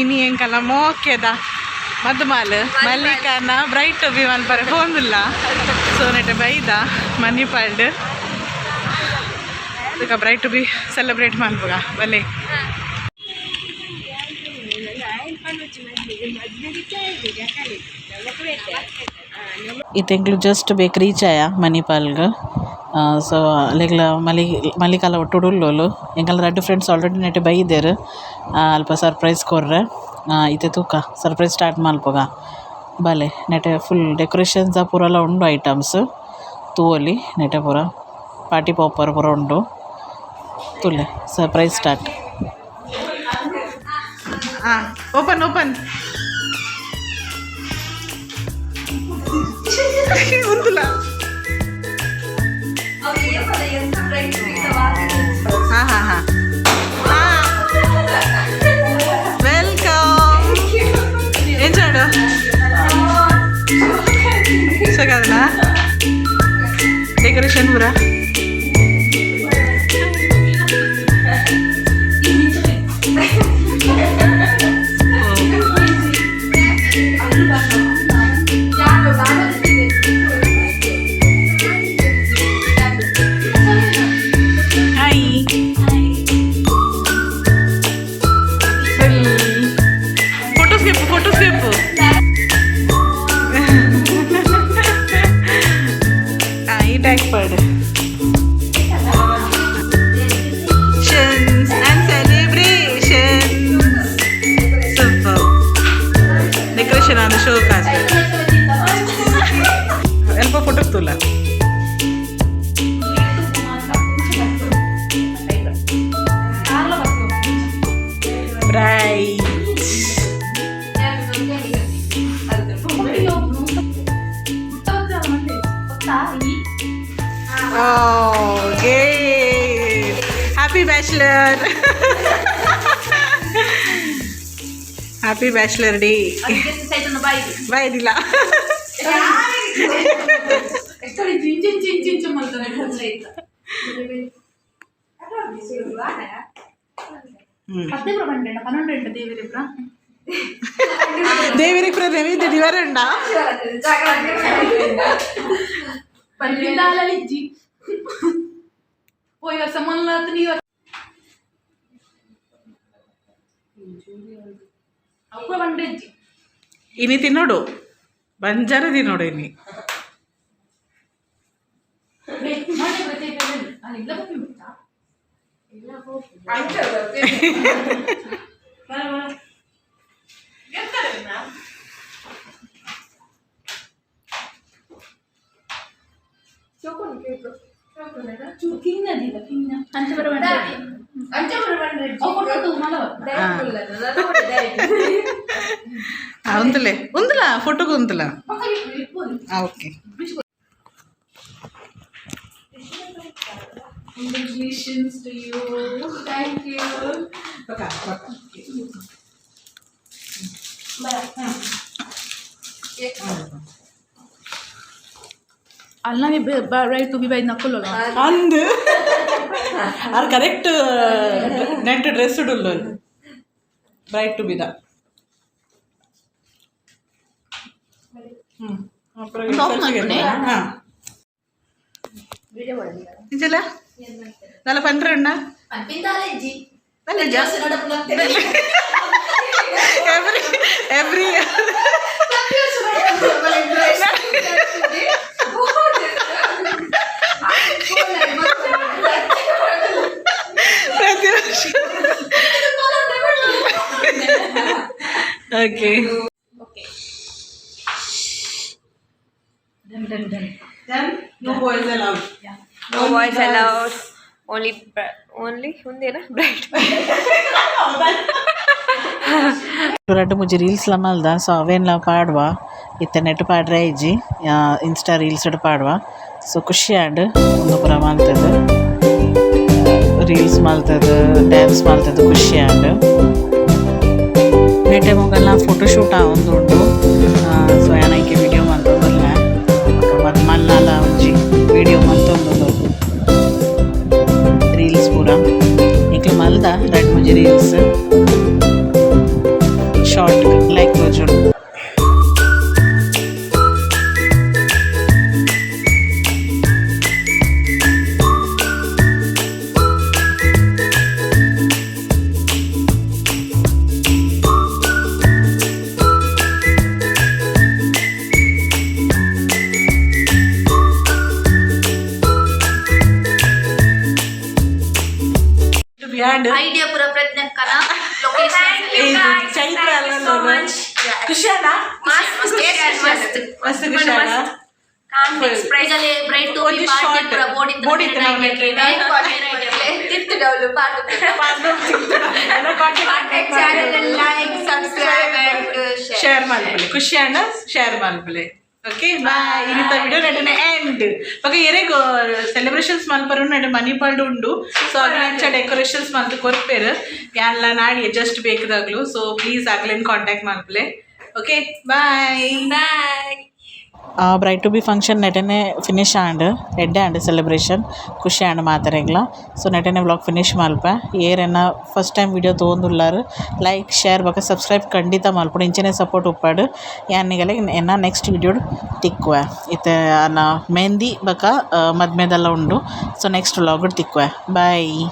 ಇನಿ ಎಂಕಲ್ಲ ಮೋಕೆದ ಮಧುಮಾಲ್ ಮಲ್ಲಿಕಾನ bright B ಮಲ್ಪರೆ ಫೋನಿಲ್ಲ ಸೊ ನೆಟ್ಟೆ ಬೈದ ಮನಿ ಪಾಲ್ಡ್ ಅದಕ್ಕೆ ಬ್ರೈಟ್ ಬಿ ಸೆಲೆಬ್ರೇಟ್ ಮಾಡ್ಬೋಗ ಬಲೆ ಇತ್ತೆಂಕ್ಲು ಜಸ್ಟ್ ಬೇಕ್ ರೀಚ್ ಆಯ ಮಣಿಪಾಲ್ಗೆ ಸೊ ಅಲ್ಲಿಗ್ಲ ಮಲ್ಲಿಕಾಲ ಒಟ್ಟುಡುಲ್ಲೋಲು ಎಂಕಲ್ಲ ರಡ್ಡು ಫ್ರೆಂಡ್ಸ್ ಆಲ್ರೆಡಿ ನೆಟ್ಟೆ ಬೈದೇರು ಅಲ್ಪ ಸರ್ಪ್ರೈಸ್ ಕೊರ್ರೆ ಇತ್ತೆ ತೂಕ ಸರ್ಪ್ರೈಸ್ ಸ್ಟಾರ್ಟ್ ಮಲ್ಪೋಗ ಬಲೆ ನೆಟ್ಟೆ ಫುಲ್ ಡೆಕೋರೇಷನ್ಸ್ ಪೂರೆಲ್ಲ ಉಂಡು ಐಟಮ್ಸ್ ತೂವೊಲಿ ನೆಟ್ಟೆ ಪೂರ ಪಾರ್ಟಿ ಪಾಪರ್ ಪೂರ ಉಂಡು ತುಲೆ ಸರ್ಪ್ರೈಸ್ ಸ್ಟಾರ್ಟ್ ಓಪನ್ ಓಪನ್ ఉందిలా వెల్కమ్ ఏం చాడు సో కదనా డెకరేషన్ పూరా Happy bachelor. Happy bachelor day. Bye dila. ದೇವಿರಿಪುರ ನೈವೇದ್ಯ ದಿವರಂಡ ಇನಿ ತಿನ್ನೋಡು ಬಂಜಾರ ತಿನ್ನೋಡು ಇನಿ ఉందిలే ఉందిలా ఫోటోకు ఉందిలా okay Congratulations to you. Thank you. ಅಲ್ಲ ರೈಟ್ ಬಿ ಬೈ ನಕ್ಕಲ್ಲ ಅಂದು ಅದು ಕರೆಕ್ಟ್ ನೆಟ್ ಡ್ರೆಸ್ ಉಡಲ್ಲ ರೈಟ್ ಟು ಬಿದ ನಿಜಲ್ಲ നല്ല പന്ത്രണ്ട every okay Then no boys allowed. Yeah. No boys allowed. Only hundena bright. ಎರಡು ಮುಜಿ ರೀಲ್ಸ್ ಲಮಲ್ದ ಸೊ ಅವೇನ್ಲ ಪಾಡ್ವಾ ಇತ್ತೆ ನೆಟ್ ಪಾಡ್ರೆ ಇಜ್ಜಿ ಇನ್ಸ್ಟಾ ರೀಲ್ಸ್ ಪಾಡ್ವಾ ಸೊ ಖುಷಿ ಆಂಡ್ ಒಂದು ಪುರ ಮಲ್ತದ ರೀಲ್ಸ್ ಮಲ್ತದ ಡ್ಯಾನ್ಸ್ ಮಲ್ತದ ಖುಷಿ ಆಂಡ್ ನೆಟ್ಟೆ ಮುಗಲ್ಲ ಫೋಟೋಶೂಟ್ ಒಂದು ಉಂಟು ಸೊ ಏನಕ್ಕೆ ವಿಡಿಯೋ ಮಲ್ತದಲ್ಲ ಮತ್ತು ಮಲ್ಲಾಲ ಒಂಜಿ ವಿಡಿಯೋ ಮಲ್ತೊಂದು ರೀಲ್ಸ್ ಪೂರ ಈಗಲೂ ಮಲ್ದ 2-3 ರೀಲ್ಸ್ ಪಾಂಡ್ ಐಡಿಯಾ ಪೂರ ಪ್ರಯತ್ನ ಕನ ಲೊಕೇಶನ್ ಇದು ಚೈತ್ರ ಅಲ್ಲ ಖುಷಿಯಾನ ಮಸ್ತ್ ಖುಷಿಯಾನ ಪ್ರೈಜಲ್ಲಿ ಬ್ರೈಟ್ ಟು ಒಂದು ಪಾರ್ಟಿ ಪೂರ ಬೋಡಿ ಬೋಡಿ ಟಿಫ್ಟ್ ಡೌಲು ಪಾರ್ಟಿ ಲೈಕ್ ಸಬ್ಸ್ಕ್ರೈಬ್ ಶೇರ್ ಮಾಡ್ಕೊಳ್ಳಿ ಖುಷಿಯಾನ ಶೇರ್ ಮಾಡ್ಕೊಳ್ಳಿ ಓಕೆ ಬಾಯ್ ಇನ್ನಿತ ವಿಡಿಯೋ ನಡನೆ ಎಂಡ್ ಬೊಕ ಎರೆಗು ಸೆಲೆಬ್ರೇಷನ್ಸ್ ಮಲ್ಪರು ನಡೆ ಮನಿ ಪಾಲ್ಡ್ ಉಂಡು ಸೊ ಅಗ್ಲಂಚ ಡೆಕೋರೇಷನ್ಸ್ ಮಲ್ತು ಕೊರ್ಪೆರ್ ಯಾನ್ಲ ನಾಡಿ ಜಸ್ಟ್ ಬೇಕದಾಗ್ಲು ಸೊ ಪ್ಲೀಸ್ ಆಗ್ಲೇನ್ ಕಾಂಟ್ಯಾಕ್ಟ್ ಮಲ್ಪಲೆ ಓಕೆ ಬಾಯ್ ಬಾಯ್ ಬ್ರೈಟ್ ಟು ಬಿ ಫಂಕ್ಷನ್ ನೆಟನೆ ಫಿನಿಶ್ ಆಂಡ್ ಎಡ್ಡೆ ಆಂಡ್ ಸೆಲೆಬ್ರೇಷನ್ ಖುಷಿ ಆಂಡ್ ಮಾತಾರೆಗ್ಲ ಸೊ ನೆಟನೆ ವ್ಲಾಗ್ ಫಿನಿಶ್ ಮಲ್ಪ ಏರೆನ್ನ ಫಸ್ಟ್ ಟೈಮ್ ವಿಡಿಯೋ ತೊಗೊಂದುಲ್ಲಾರು ಲೈಕ್ ಶೇರ್ ಬಕ ಸಬ್ಸ್ಕ್ರೈಬ್ ಖಂಡಿತ ಮಲ್ಪಡು ಇಂಚನೆ ಸಪೋರ್ಟ್ ಉಪ್ಪಾಡು ಯಾನಿಗೆಲ್ಲ ಎನ್ನ ನೆಕ್ಸ್ಟ್ ವಿಡಿಯೋ ತಿಕ್ಕುವೆ ಇತ್ತೆ ಮೆಹಂದಿ ಬಕ ಮದ್ಮೆದೆಲ್ಲ ಉಂಡು ಸೊ ನೆಕ್ಸ್ಟ್ ವ್ಲಾಗ್ ತಿಕ್ಕುವೆ ಬಾಯ್